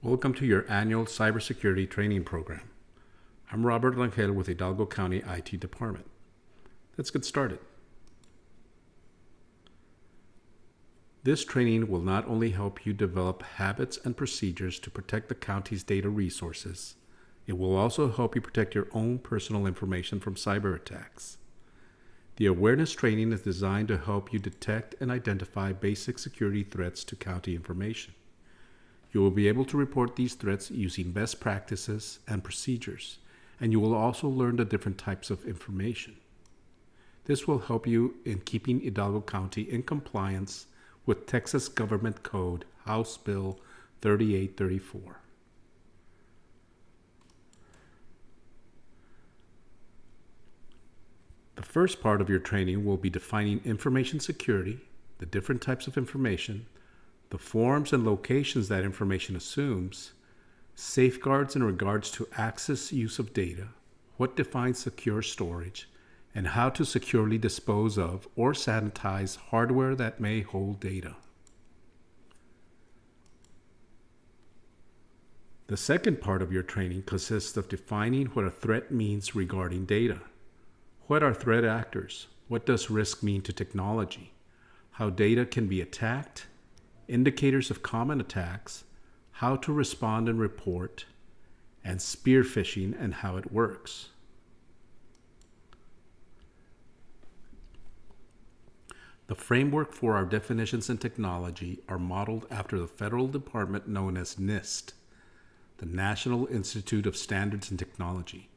Welcome to your annual cybersecurity training program. I'm Robert Rangel with Hidalgo County IT Department. Let's get started. This training will not only help you develop habits and procedures to protect the county's data resources, it will also help you protect your own personal information from cyber attacks. The awareness training is designed to help you detect and identify basic security threats to county information. You will be able to report these threats using best practices and procedures, and you will also learn the different types of information. This will help you in keeping Hidalgo County in compliance with Texas Government Code House Bill 3834. The first part of your training will be defining information security, the different types of information, the forms and locations that information assumes, safeguards in regards to access use of data, what defines secure storage, and how to securely dispose of or sanitize hardware that may hold data. The second part of your training consists of defining what a threat means regarding data. What are threat actors? What does risk mean to technology? How data can be attacked? Indicators of common attacks, how to respond and report, and spear phishing and how it works. The framework for our definitions in technology are modeled after the federal department known as NIST, the National Institute of Standards and Technology.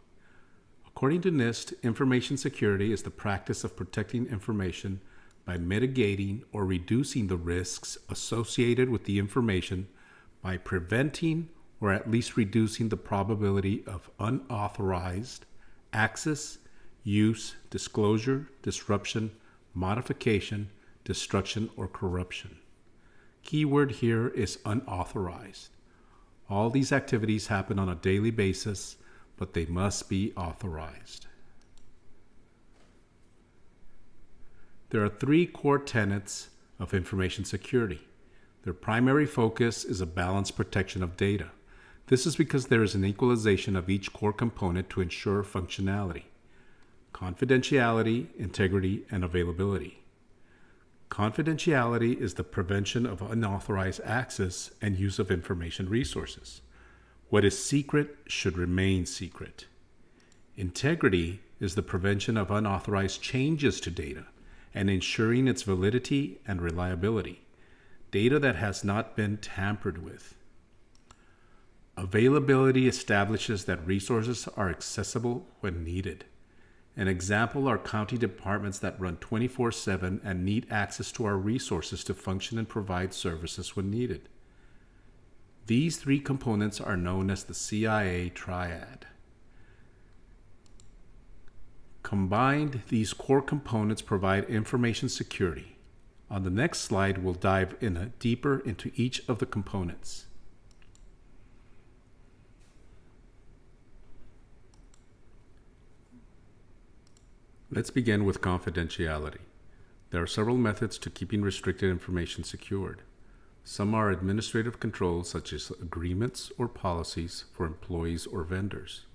According to NIST, information security is the practice of protecting information by mitigating or reducing the risks associated with the information by preventing or at least reducing the probability of unauthorized access, use, disclosure, disruption, modification, destruction, or corruption. Keyword here is unauthorized. All these activities happen on a daily basis, but they must be authorized. There are three core tenets of information security. Their primary focus is a balanced protection of data. This is because there is an equalization of each core component to ensure functionality, confidentiality, integrity, and availability. Confidentiality is the prevention of unauthorized access and use of information resources. What is secret should remain secret. Integrity is the prevention of unauthorized changes to data and ensuring its validity and reliability, data that has not been tampered with. Availability establishes that resources are accessible when needed. An example are county departments that run 24/7 and need access to our resources to function and provide services when needed. These three components are known as the CIA triad. Combined, these core components provide information security. On the next slide, we'll dive deeper into each of the components. Let's begin with confidentiality. There are several methods to keeping restricted information secured. Some are administrative controls, such as agreements or policies for employees or vendors.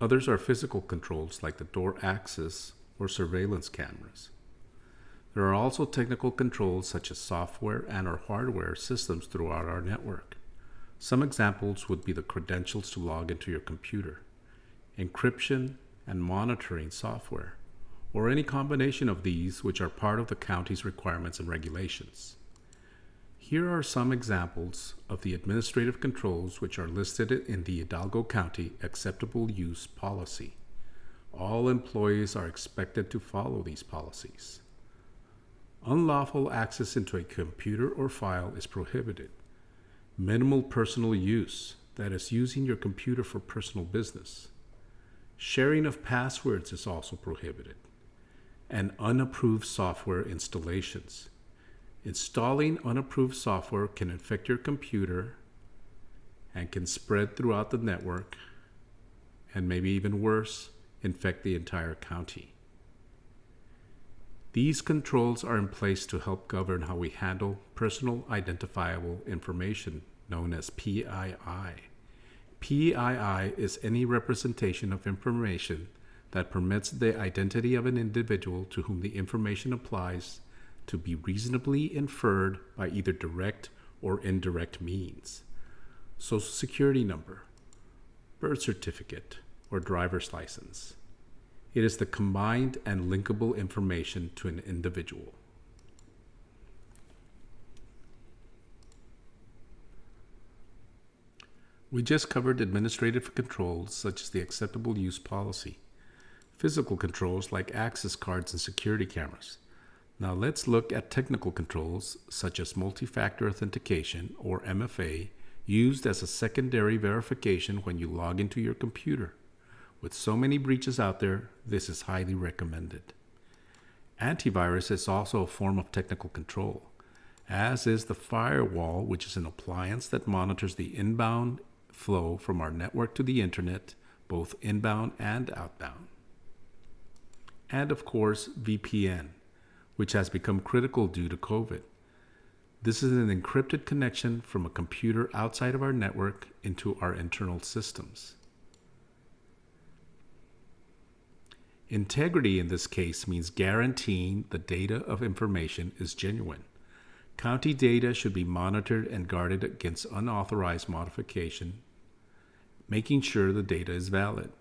Others are physical controls like the door access or surveillance cameras. There are also technical controls such as software and or hardware systems throughout our network. Some examples would be the credentials to log into your computer, encryption and monitoring software, or any combination of these which are part of the county's requirements and regulations. Here are some examples of the administrative controls which are listed in the Hidalgo County Acceptable Use Policy. All employees are expected to follow these policies. Unlawful access into a computer or file is prohibited. Minimal personal use, that is, using your computer for personal business. Sharing of passwords is also prohibited. And unapproved software installations. Installing unapproved software can infect your computer and can spread throughout the network, and maybe even worse, infect the entire county. These controls are in place to help govern how we handle personal identifiable information known as PII. PII is any representation of information that permits the identity of an individual to whom the information applies to be reasonably inferred by either direct or indirect means. Social Security number, birth certificate, or driver's license. It is the combined and linkable information to an individual. We just covered administrative controls such as the acceptable use policy, physical controls like access cards and security cameras. Now let's look at technical controls such as multi-factor authentication, or MFA, used as a secondary verification when you log into your computer. With so many breaches out there, this is highly recommended. Antivirus is also a form of technical control, as is the firewall, which is an appliance that monitors the inbound flow from our network to the internet, both inbound and outbound. And of course, VPN, which has become critical due to COVID. This is an encrypted connection from a computer outside of our network into our internal systems. Integrity in this case means guaranteeing the data of information is genuine. County data should be monitored and guarded against unauthorized modification, making sure the data is valid.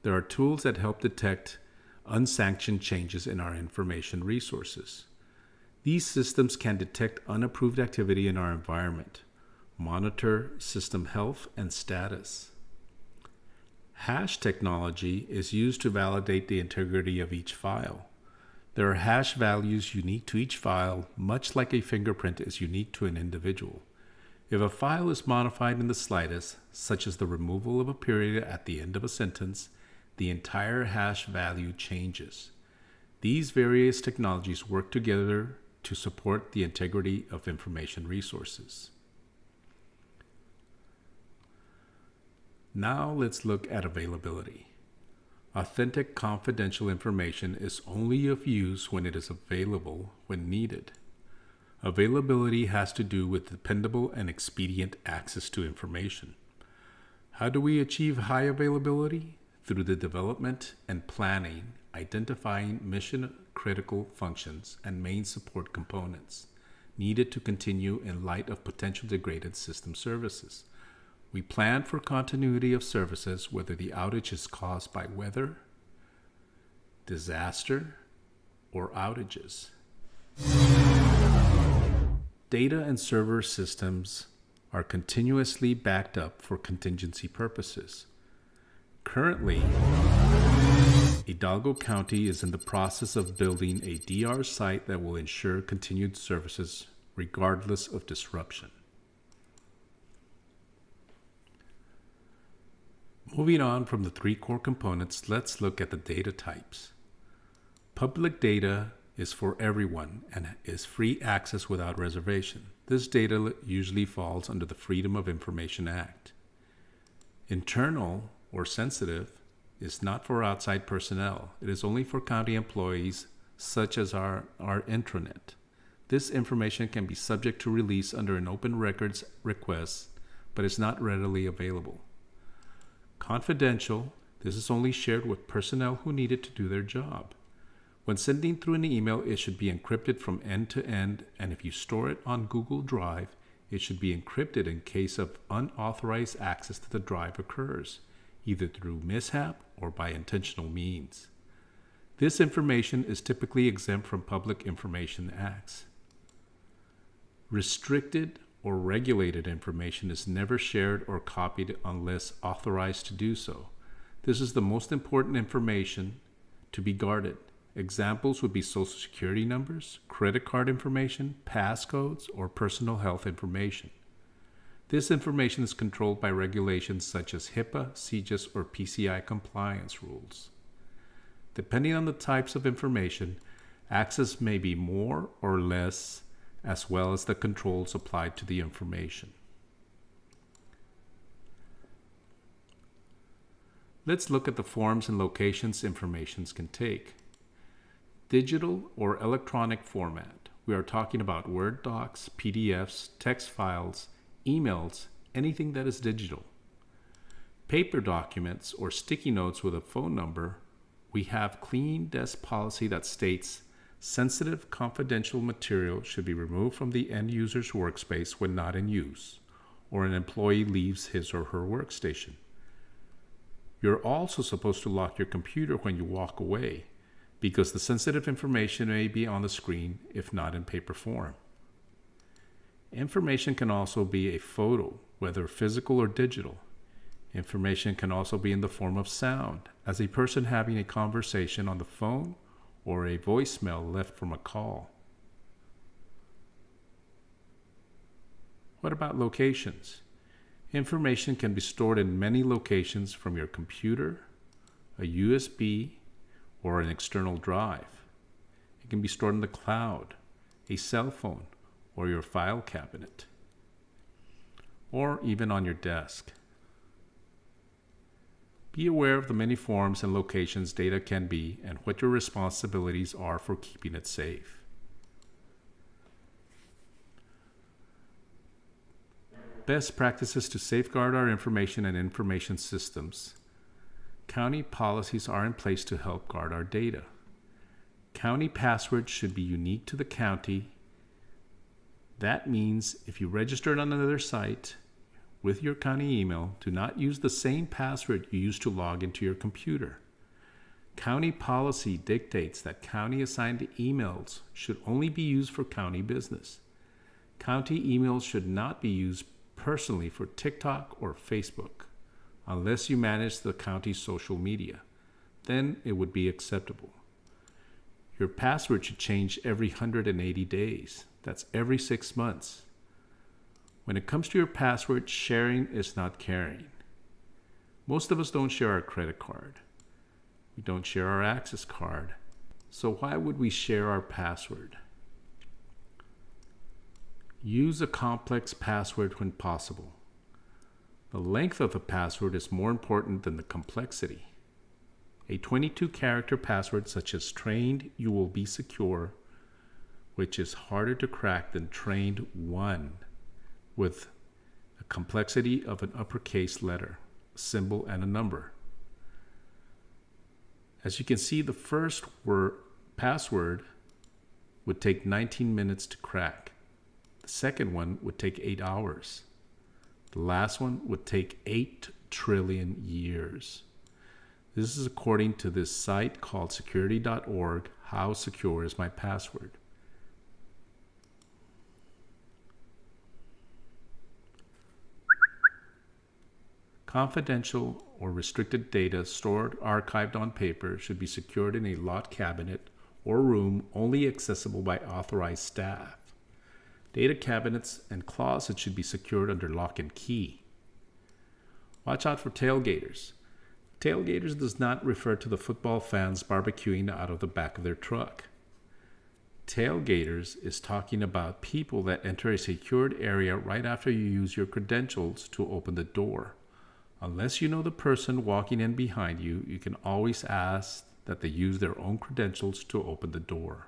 There are tools that help detect unsanctioned changes in our information resources. These systems can detect unapproved activity in our environment, monitor system health and status. Hash technology is used to validate the integrity of each file. There are hash values unique to each file, much like a fingerprint is unique to an individual. If a file is modified in the slightest, such as the removal of a period at the end of a sentence, the entire hash value changes. These various technologies work together to support the integrity of information resources. Now let's look at availability. Authentic confidential information is only of use when it is available when needed. Availability has to do with dependable and expedient access to information. How do we achieve high availability? Through the development and planning, identifying mission-critical functions and main support components needed to continue in light of potential degraded system services. We plan for continuity of services whether the outage is caused by weather, disaster, or outages. Data and server systems are continuously backed up for contingency purposes. Currently, Hidalgo County is in the process of building a DR site that will ensure continued services regardless of disruption. Moving on from the three core components, let's look at the data types. Public data is for everyone and is free access without reservation. This data usually falls under the Freedom of Information Act. Internal or sensitive is not for outside personnel. It is only for county employees, such as our intranet. This information can be subject to release under an open records request, but is not readily available. Confidential, this is only shared with personnel who need it to do their job. When sending through an email, it should be encrypted from end to end, and if you store it on Google Drive, it should be encrypted in case of unauthorized access to the drive occurs, either through mishap or by intentional means. This information is typically exempt from Public Information Acts. Restricted or regulated information is never shared or copied unless authorized to do so. This is the most important information to be guarded. Examples would be social security numbers, credit card information, passcodes, or personal health information. This information is controlled by regulations such as HIPAA, CJIS, or PCI compliance rules. Depending on the types of information, access may be more or less, as well as the controls applied to the information. Let's look at the forms and locations information can take. Digital or electronic format. We are talking about Word docs, PDFs, text files, emails, anything that is digital. Paper documents or sticky notes with a phone number, we have Clean Desk policy that states sensitive confidential material should be removed from the end user's workspace when not in use, or an employee leaves his or her workstation. You're also supposed to lock your computer when you walk away, because the sensitive information may be on the screen if not in paper form. Information can also be a photo, whether physical or digital. Information can also be in the form of sound, as a person having a conversation on the phone or a voicemail left from a call. What about locations? Information can be stored in many locations from your computer, a USB, or an external drive. It can be stored in the cloud, a cell phone, or your file cabinet, or even on your desk. Be aware of the many forms and locations data can be and what your responsibilities are for keeping it safe. Best practices to safeguard our information and information systems. County policies are in place to help guard our data. County passwords should be unique to the county. That means if you registered on another site with your county email, do not use the same password you used to log into your computer. County policy dictates that county-assigned emails should only be used for county business. County emails should not be used personally for TikTok or Facebook, unless you manage the county's social media. Then it would be acceptable. Your password should change every 180 days. That's every 6 months. When it comes to your password, sharing is not caring. Most of us don't share our credit card. We don't share our access card. So why would we share our password? Use a complex password when possible. The length of a password is more important than the complexity. A 22-character password such as trained you will be secure, which is harder to crack than trained one, with a complexity of an uppercase letter, a symbol, and a number. As you can see, the first password would take 19 minutes to crack. The second one would take 8 hours. The last one would take 8 trillion years. This is according to this site called security.org, How Secure is My Password? Confidential or restricted data stored archived on paper should be secured in a locked cabinet or room only accessible by authorized staff. Data cabinets and closets should be secured under lock and key. Watch out for tailgaters. Tailgaters does not refer to the football fans barbecuing out of the back of their truck. Tailgaters is talking about people that enter a secured area right after you use your credentials to open the door. Unless you know the person walking in behind you, you can always ask that they use their own credentials to open the door.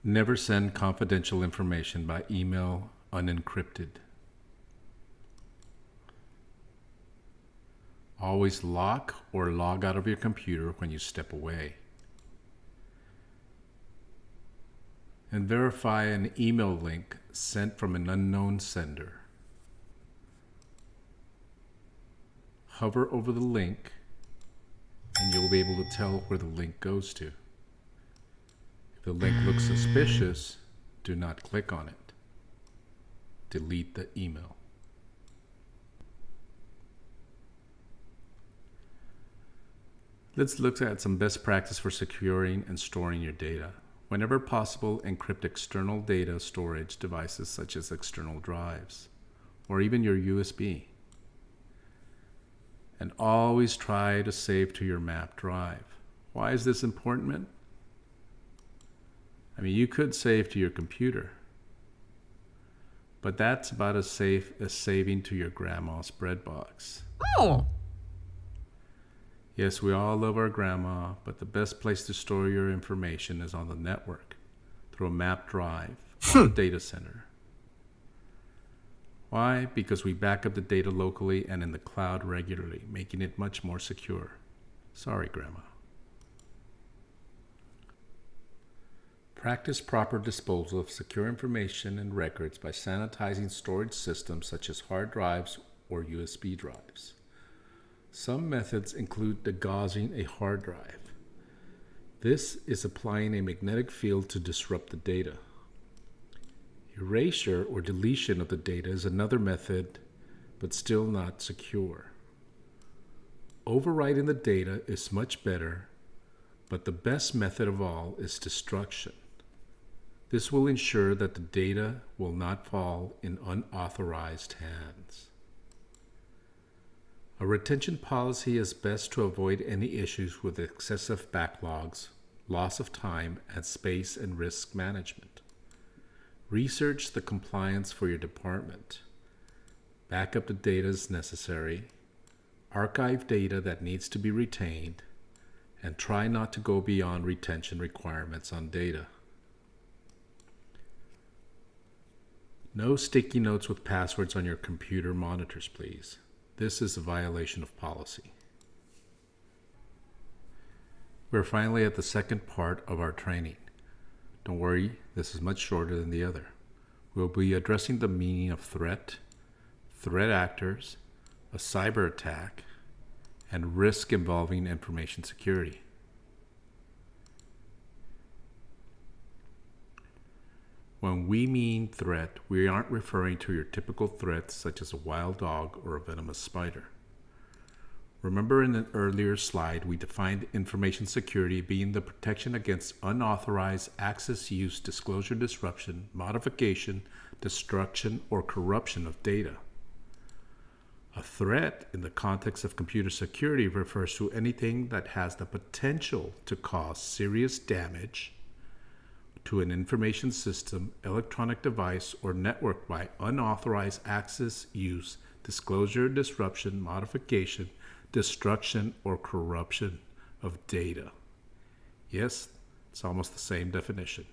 Never send confidential information by email unencrypted. Always lock or log out of your computer when you step away. And verify an email link sent from an unknown sender. Hover over the link and you'll be able to tell where the link goes to. If the link looks suspicious, do not click on it. Delete the email. Let's look at some best practice for securing and storing your data. Whenever possible, encrypt external data storage devices such as external drives or even your USB. And always try to save to your map drive. Why is this important? I mean, you could save to your computer, but that's about as safe as saving to your grandma's bread box. Oh! Yes, we all love our grandma, but the best place to store your information is on the network through a map drive on the data center. Why? Because we back up the data locally and in the cloud regularly, making it much more secure. Sorry, Grandma. Practice proper disposal of secure information and records by sanitizing storage systems such as hard drives or USB drives. Some methods include degaussing a hard drive. This is applying a magnetic field to disrupt the data. Erasure or deletion of the data is another method, but still not secure. Overwriting the data is much better, but the best method of all is destruction. This will ensure that the data will not fall in unauthorized hands. A retention policy is best to avoid any issues with excessive backlogs, loss of time, and space and risk management. Research the compliance for your department. Back up the data as necessary. Archive data that needs to be retained, and try not to go beyond retention requirements on data. No sticky notes with passwords on your computer monitors, please. This is a violation of policy. We're finally at the second part of our training. Don't worry, this is much shorter than the other. We'll be addressing the meaning of threat, threat actors, a cyber attack, and risk involving information security. When we mean threat, we aren't referring to your typical threats such as a wild dog or a venomous spider. Remember in an earlier slide, we defined information security being the protection against unauthorized access, use, disclosure, disruption, modification, destruction, or corruption of data. A threat in the context of computer security refers to anything that has the potential to cause serious damage to an information system, electronic device, or network by unauthorized access, use, disclosure, disruption, modification, destruction, or corruption of data. Yes, it's almost the same definition.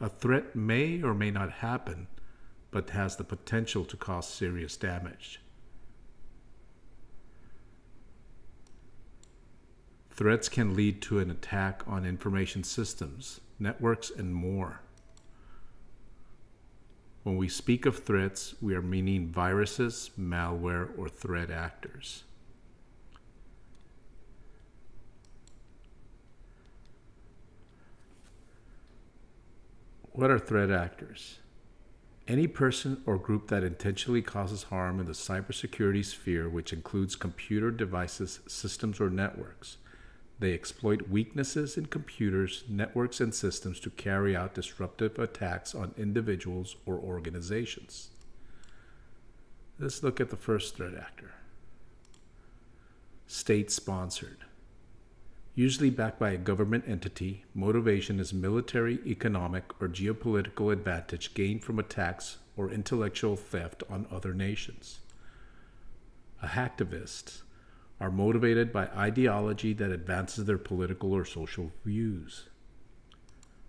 A threat may or may not happen, but has the potential to cause serious damage. Threats can lead to an attack on information systems, networks, and more. When we speak of threats, we are meaning viruses, malware, or threat actors. What are threat actors? Any person or group that intentionally causes harm in the cybersecurity sphere, which includes computer devices, systems, or networks. They exploit weaknesses in computers, networks, and systems to carry out disruptive attacks on individuals or organizations. Let's look at the first threat actor. State-sponsored. Usually backed by a government entity, motivation is military, economic, or geopolitical advantage gained from attacks or intellectual theft on other nations. A hacktivist are motivated by ideology that advances their political or social views.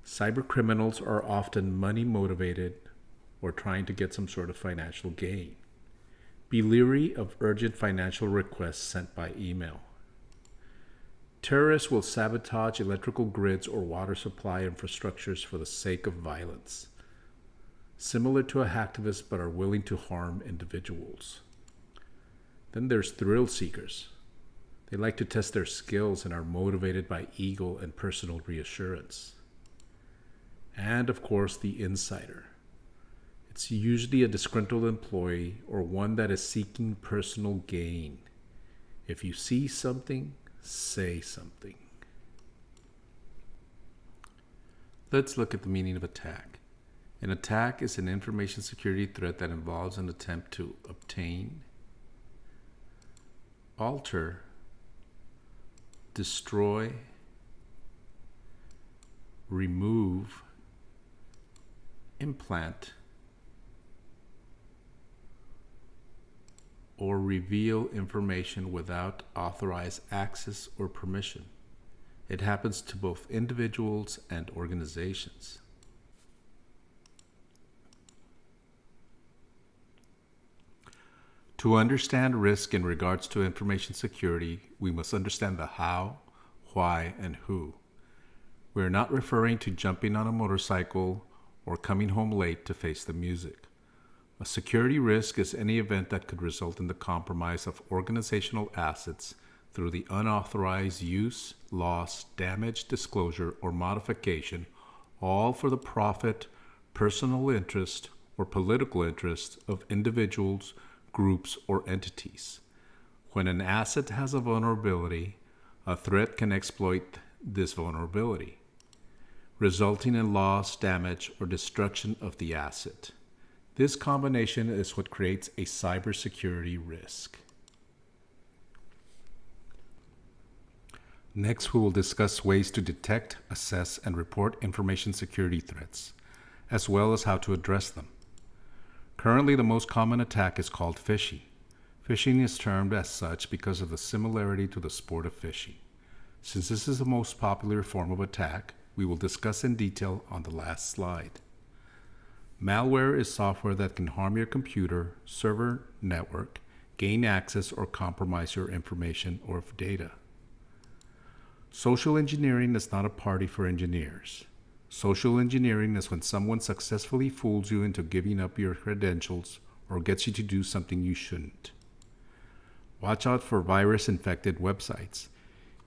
Cybercriminals are often money motivated or trying to get some sort of financial gain. Be leery of urgent financial requests sent by email. Terrorists will sabotage electrical grids or water supply infrastructures for the sake of violence. Similar to a hacktivist, but are willing to harm individuals. Then there's thrill seekers. They like to test their skills and are motivated by ego and personal reassurance. And of course, the insider. It's usually a disgruntled employee or one that is seeking personal gain. If you see something, say something. Let's look at the meaning of attack. An attack is an information security threat that involves an attempt to obtain, alter, destroy, remove, implant, or reveal information without authorized access or permission. It happens to both individuals and organizations. To understand risk in regards to information security, we must understand the how, why, and who. We are not referring to jumping on a motorcycle or coming home late to face the music. A security risk is any event that could result in the compromise of organizational assets through the unauthorized use, loss, damage, disclosure, or modification, all for the profit, personal interest, or political interest of individuals, groups, or entities. When an asset has a vulnerability, a threat can exploit this vulnerability, resulting in loss, damage, or destruction of the asset. This combination is what creates a cybersecurity risk. Next, we will discuss ways to detect, assess, and report information security threats, as well as how to address them. Currently, the most common attack is called phishing. Phishing is termed as such because of the similarity to the sport of fishing. Since this is the most popular form of attack, we will discuss in detail on the last slide. Malware is software that can harm your computer, server, network, gain access, or compromise your information or data. Social engineering is not a party for engineers. Social engineering is when someone successfully fools you into giving up your credentials or gets you to do something you shouldn't. Watch out for virus-infected websites.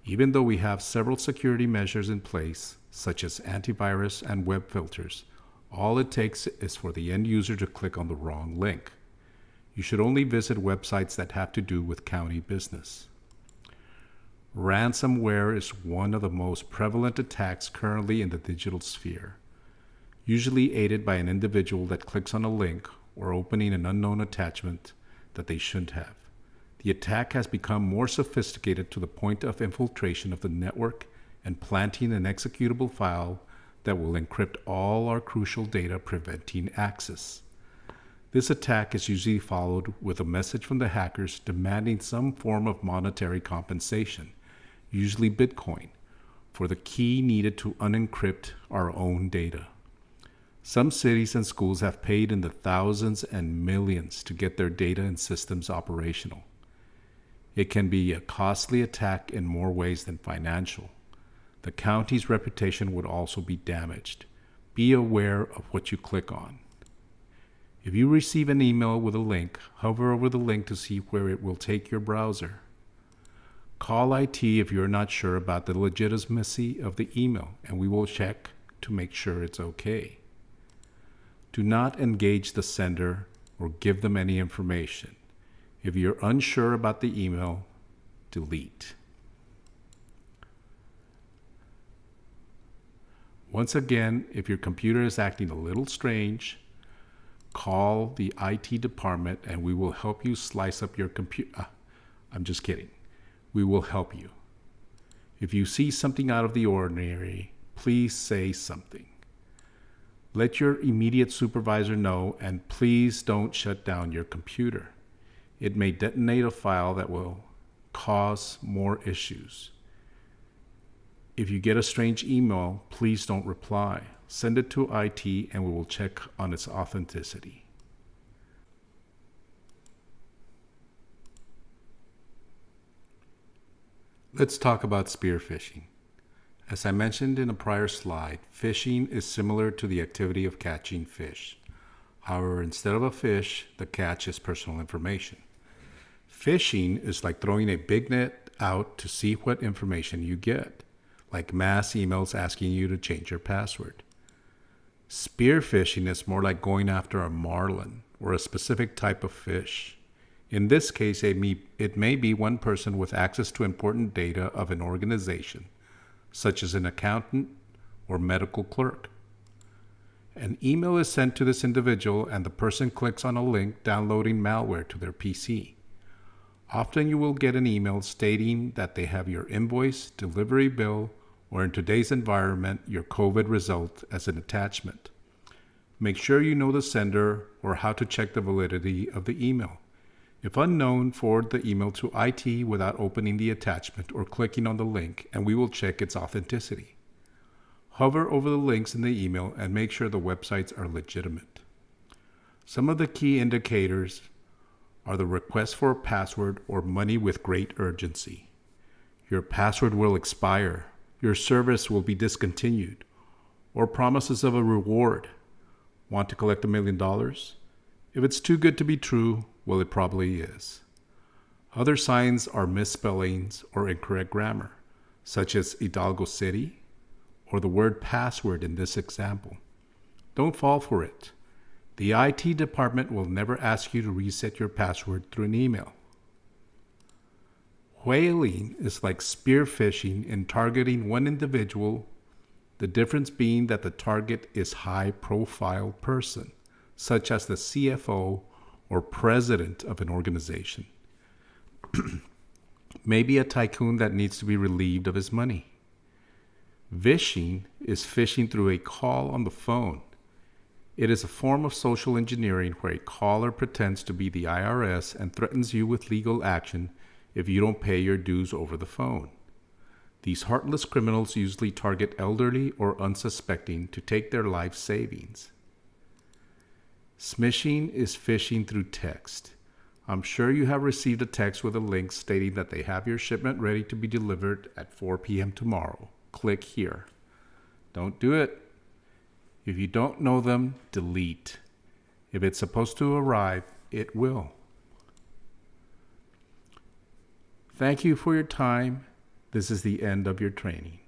Even though we have several security measures in place, such as antivirus and web filters, all it takes is for the end user to click on the wrong link. You should only visit websites that have to do with county business. Ransomware is one of the most prevalent attacks currently in the digital sphere, usually aided by an individual that clicks on a link or opening an unknown attachment that they shouldn't have. The attack has become more sophisticated to the point of infiltration of the network and planting an executable file that will encrypt all our crucial data, preventing access. This attack is usually followed with a message from the hackers demanding some form of monetary compensation, usually Bitcoin, for the key needed to unencrypt our own data. Some cities and schools have paid in the thousands and millions to get their data and systems operational. It can be a costly attack in more ways than financial. The county's reputation would also be damaged. Be aware of what you click on. If you receive an email with a link, hover over the link to see where it will take your browser. Call IT if you're not sure about the legitimacy of the email, and we will check to make sure it's okay. Do not engage the sender or give them any information. If you're unsure about the email, delete. Once again, if your computer is acting a little strange, call the IT department and we will help you slice up your computer. I'm just kidding. We will help you. If you see something out of the ordinary, please say something. Let your immediate supervisor know, and please don't shut down your computer. It may detonate a file that will cause more issues. If you get a strange email, please don't reply. Send it to IT and we will check on its authenticity. Let's talk about spear phishing. As I mentioned in a prior slide, phishing is similar to the activity of catching fish. However, instead of a fish, the catch is personal information. Phishing is like throwing a big net out to see what information you get, like mass emails asking you to change your password. Spear phishing is more like going after a marlin or a specific type of fish. In this case, it may be one person with access to important data of an organization, such as an accountant or medical clerk. An email is sent to this individual and the person clicks on a link downloading malware to their PC. Often you will get an email stating that they have your invoice, delivery bill, or in today's environment, your COVID result as an attachment. Make sure you know the sender or how to check the validity of the email. If unknown, forward the email to IT without opening the attachment or clicking on the link, and we will check its authenticity. Hover over the links in the email and make sure the websites are legitimate. Some of the key indicators are the request for a password or money with great urgency. Your password will expire, your service will be discontinued, or promises of a reward. Want to collect $1 million? If it's too good to be true, well, it probably is. Other signs are misspellings or incorrect grammar, such as Hidalgo City or the word password in this example. Don't fall for it. The IT department will never ask you to reset your password through an email. Whaling is like spear phishing in targeting one individual, the difference being that the target is high-profile person, such as the CFO or president of an organization. Maybe a tycoon that needs to be relieved of his money. Vishing is phishing through a call on the phone. It is a form of social engineering where a caller pretends to be the IRS and threatens you with legal action if you don't pay your dues over the phone. These heartless criminals usually target elderly or unsuspecting to take their life savings. Smishing is phishing through text. I'm sure you have received a text with a link stating that they have your shipment ready to be delivered at 4 p.m. tomorrow. Click here. Don't do it. If you don't know them, delete. If it's supposed to arrive, it will. Thank you for your time. This is the end of your training.